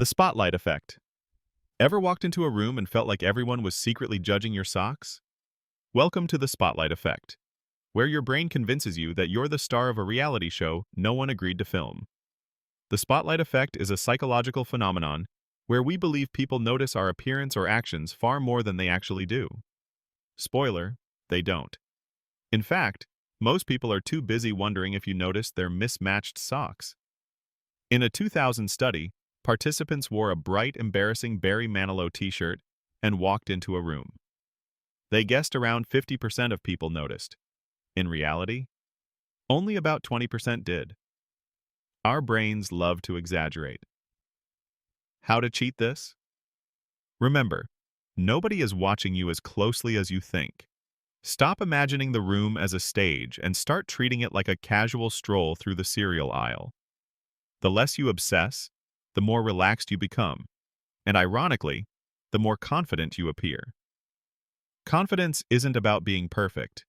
The spotlight effect. Ever walked into a room and felt like everyone was secretly judging your socks? Welcome to the spotlight effect, where your brain convinces you that you're the star of a reality show no one agreed to film. The spotlight effect is a psychological phenomenon where we believe people notice our appearance or actions far more than they actually do. Spoiler, they don't. In fact, most people are too busy wondering if you noticed their mismatched socks. In a 2000 study, participants wore a bright, embarrassing Barry Manilow t-shirt and walked into a room. They guessed around 50% of people noticed. In reality, only about 20% did. Our brains love to exaggerate. How to cheat this? Remember, nobody is watching you as closely as you think. Stop imagining the room as a stage and start treating it like a casual stroll through the cereal aisle. The less you obsess, the more relaxed you become, and ironically, the more confident you appear. Confidence isn't about being perfect.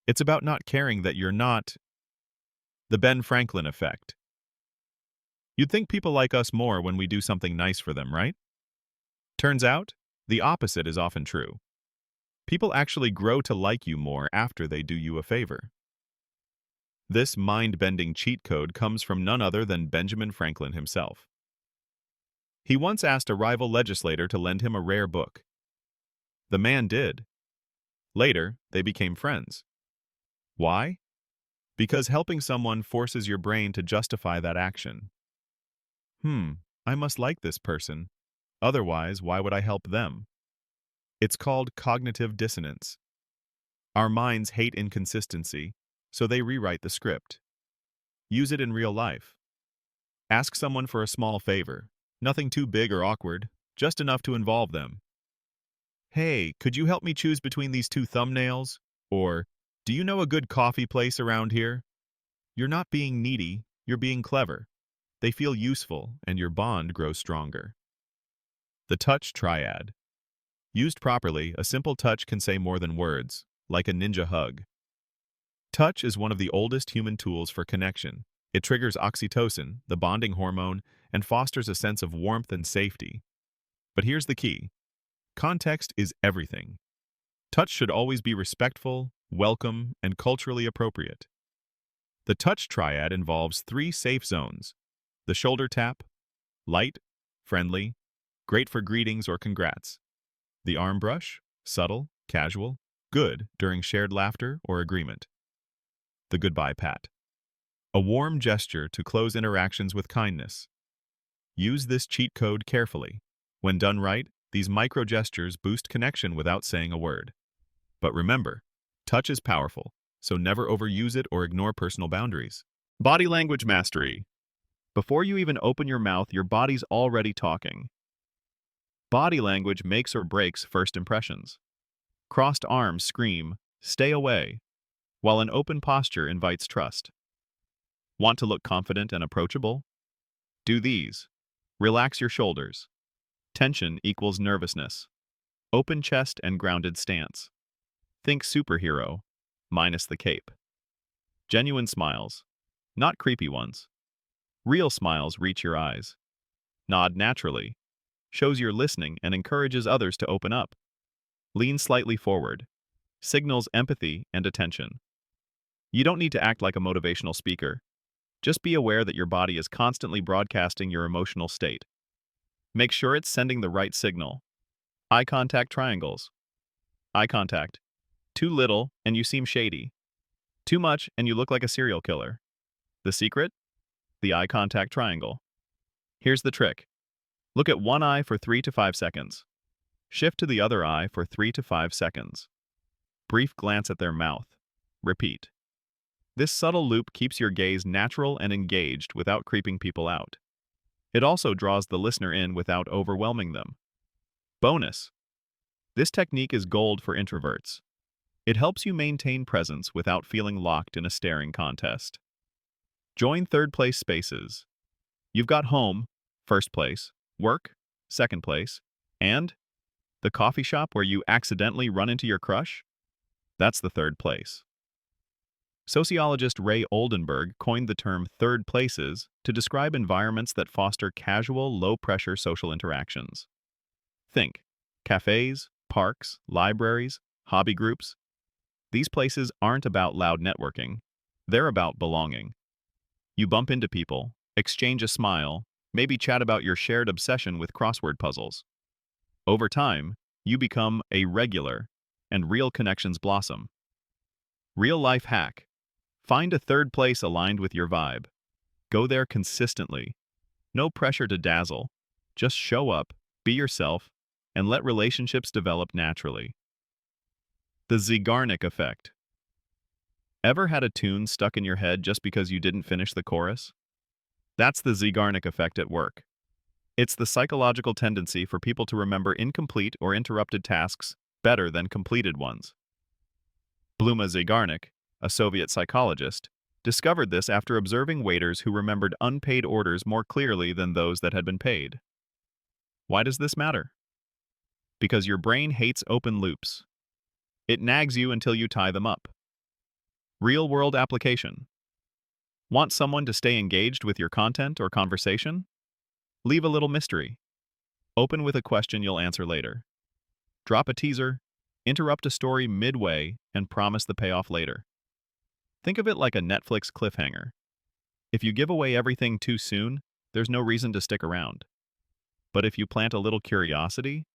It's about not caring that you're not. The Ben Franklin effect. You'd think people like us more when we do something nice for them, right? Turns out, the opposite is often true. People actually grow to like you more after they do you a favor. This mind-bending cheat code comes from none other than Benjamin Franklin himself. He once asked a rival legislator to lend him a rare book. The man did. Later, they became friends. Why? Because helping someone forces your brain to justify that action. I must like this person. Otherwise, why would I help them? It's called cognitive dissonance. Our minds hate inconsistency, so they rewrite the script. Use it in real life. Ask someone for a small favor. Nothing too big or awkward, just enough to involve them. Hey, could you help me choose between these two thumbnails? Or, do you know a good coffee place around here? You're not being needy, you're being clever. They feel useful, and your bond grows stronger. The touch triad. Used properly, a simple touch can say more than words, like a ninja hug. Touch is one of the oldest human tools for connection. It triggers oxytocin, the bonding hormone, and fosters a sense of warmth and safety. But here's the key. Context is everything. Touch should always be respectful, welcome, and culturally appropriate. The touch triad involves 3 safe zones. The shoulder tap, light, friendly, great for greetings or congrats. The arm brush, subtle, casual, good during shared laughter or agreement. The goodbye pat. A warm gesture to close interactions with kindness. Use this cheat code carefully. When done right, these micro gestures boost connection without saying a word. But remember, touch is powerful, so never overuse it or ignore personal boundaries. Body language mastery. Before you even open your mouth, your body's already talking. Body language makes or breaks first impressions. Crossed arms scream, "Stay away," while an open posture invites trust. Want to look confident and approachable? Do these. Relax your shoulders. Tension equals nervousness. Open chest and grounded stance. Think superhero, minus the cape. Genuine smiles, not creepy ones. Real smiles reach your eyes. Nod naturally. Shows you're listening and encourages others to open up. Lean slightly forward. Signals empathy and attention. You don't need to act like a motivational speaker. Just be aware that your body is constantly broadcasting your emotional state. Make sure it's sending the right signal. Eye contact triangles. Eye contact. Too little and you seem shady. Too much and you look like a serial killer. The secret? The eye contact triangle. Here's the trick. Look at one eye for 3 to 5 seconds. Shift to the other eye for 3 to 5 seconds. Brief glance at their mouth. Repeat. This subtle loop keeps your gaze natural and engaged without creeping people out. It also draws the listener in without overwhelming them. Bonus. This technique is gold for introverts. It helps you maintain presence without feeling locked in a staring contest. Join third-place spaces. You've got home, first place, work, second place, and the coffee shop where you accidentally run into your crush? That's the third place. Sociologist Ray Oldenburg coined the term third places to describe environments that foster casual, low-pressure social interactions. Think cafes, parks, libraries, hobby groups. These places aren't about loud networking. They're about belonging. You bump into people, exchange a smile, maybe chat about your shared obsession with crossword puzzles. Over time, you become a regular, and real connections blossom. Real-life hack. Find a third place aligned with your vibe. Go there consistently. No pressure to dazzle. Just show up, be yourself, and let relationships develop naturally. The Zeigarnik Effect. Ever had a tune stuck in your head just because you didn't finish the chorus? That's the Zeigarnik Effect at work. It's the psychological tendency for people to remember incomplete or interrupted tasks better than completed ones. Bluma Zeigarnik, a Soviet psychologist, discovered this after observing waiters who remembered unpaid orders more clearly than those that had been paid. Why does this matter? Because your brain hates open loops. It nags you until you tie them up. Real-world application. Want someone to stay engaged with your content or conversation? Leave a little mystery. Open with a question you'll answer later. Drop a teaser, interrupt a story midway, and promise the payoff later. Think of it like a Netflix cliffhanger. If you give away everything too soon, there's no reason to stick around. But if you plant a little curiosity,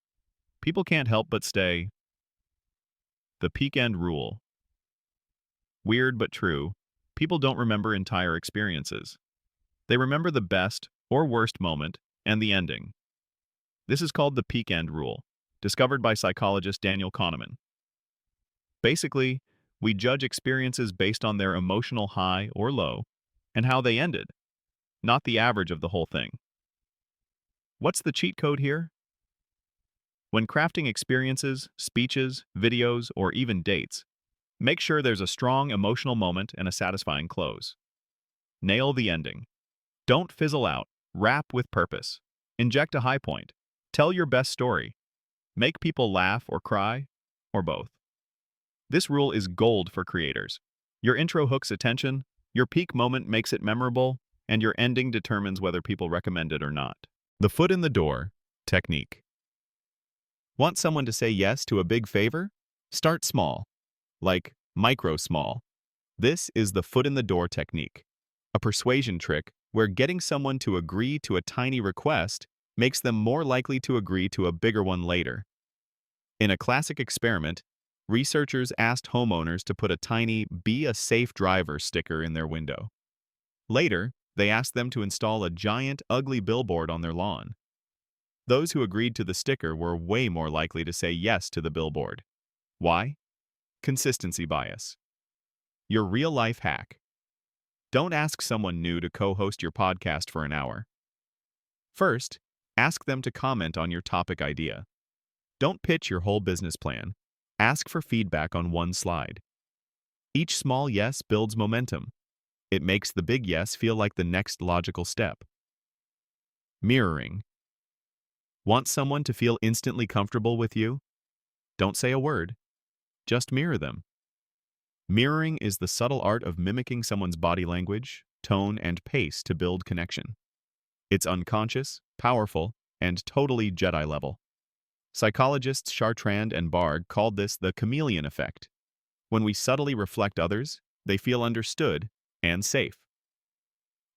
people can't help but stay. The peak end rule. Weird but true, people don't remember entire experiences. They remember the best or worst moment and the ending. This is called the peak end rule, discovered by psychologist Daniel Kahneman. Basically, we judge experiences based on their emotional high or low and how they ended, not the average of the whole thing. What's the cheat code here? When crafting experiences, speeches, videos, or even dates, make sure there's a strong emotional moment and a satisfying close. Nail the ending. Don't fizzle out. Wrap with purpose. Inject a high point. Tell your best story. Make people laugh or cry, or both. This rule is gold for creators. Your intro hooks attention, your peak moment makes it memorable, and your ending determines whether people recommend it or not. The foot in the door technique. Want someone to say yes to a big favor? Start small, like micro small. This is the foot in the door technique, a persuasion trick where getting someone to agree to a tiny request makes them more likely to agree to a bigger one later. In a classic experiment, researchers asked homeowners to put a tiny "Be a Safe Driver" sticker in their window. Later, they asked them to install a giant, ugly billboard on their lawn. Those who agreed to the sticker were way more likely to say yes to the billboard. Why? Consistency bias. Your real-life hack. Don't ask someone new to co-host your podcast for an hour. First, ask them to comment on your topic idea. Don't pitch your whole business plan. Ask for feedback on one slide. Each small yes builds momentum. It makes the big yes feel like the next logical step. Mirroring. Want someone to feel instantly comfortable with you? Don't say a word. Just mirror them. Mirroring is the subtle art of mimicking someone's body language, tone, and pace to build connection. It's unconscious, powerful, and totally Jedi level. Psychologists Chartrand and Barg called this the chameleon effect. When we subtly reflect others, they feel understood and safe.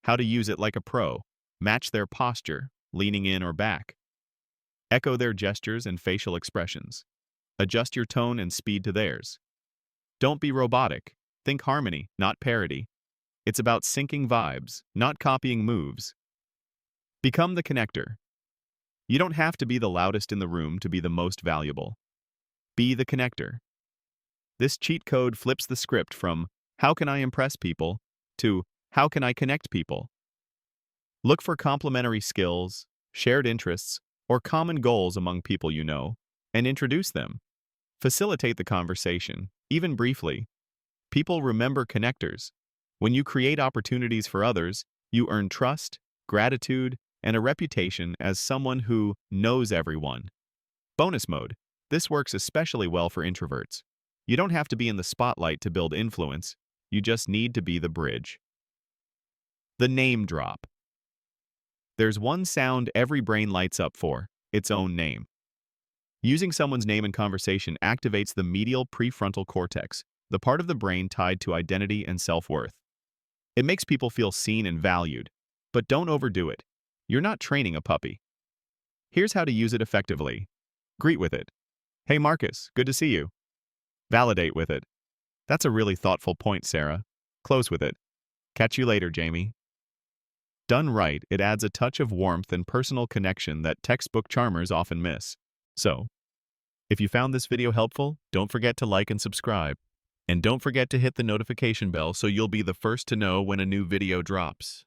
How to use it like a pro. Match their posture, leaning in or back. Echo their gestures and facial expressions. Adjust your tone and speed to theirs. Don't be robotic. Think harmony, not parody. It's about syncing vibes, not copying moves. Become the connector. You don't have to be the loudest in the room to be the most valuable. Be the connector. This cheat code flips the script from "How can I impress people?" to "How can I connect people?" Look for complementary skills, shared interests, or common goals among people you know, and introduce them. Facilitate the conversation, even briefly. People remember connectors. When you create opportunities for others, you earn trust, gratitude, and a reputation as someone who knows everyone. Bonus mode. This works especially well for introverts. You don't have to be in the spotlight to build influence. You just need to be the bridge. The name drop. There's one sound every brain lights up for, its own name. Using someone's name in conversation activates the medial prefrontal cortex, the part of the brain tied to identity and self-worth. It makes people feel seen and valued, but don't overdo it. You're not training a puppy. Here's how to use it effectively. Greet with it. Hey Marcus, good to see you. Validate with it. That's a really thoughtful point, Sarah. Close with it. Catch you later, Jamie. Done right, it adds a touch of warmth and personal connection that textbook charmers often miss. So, if you found this video helpful, don't forget to like and subscribe. And don't forget to hit the notification bell so you'll be the first to know when a new video drops.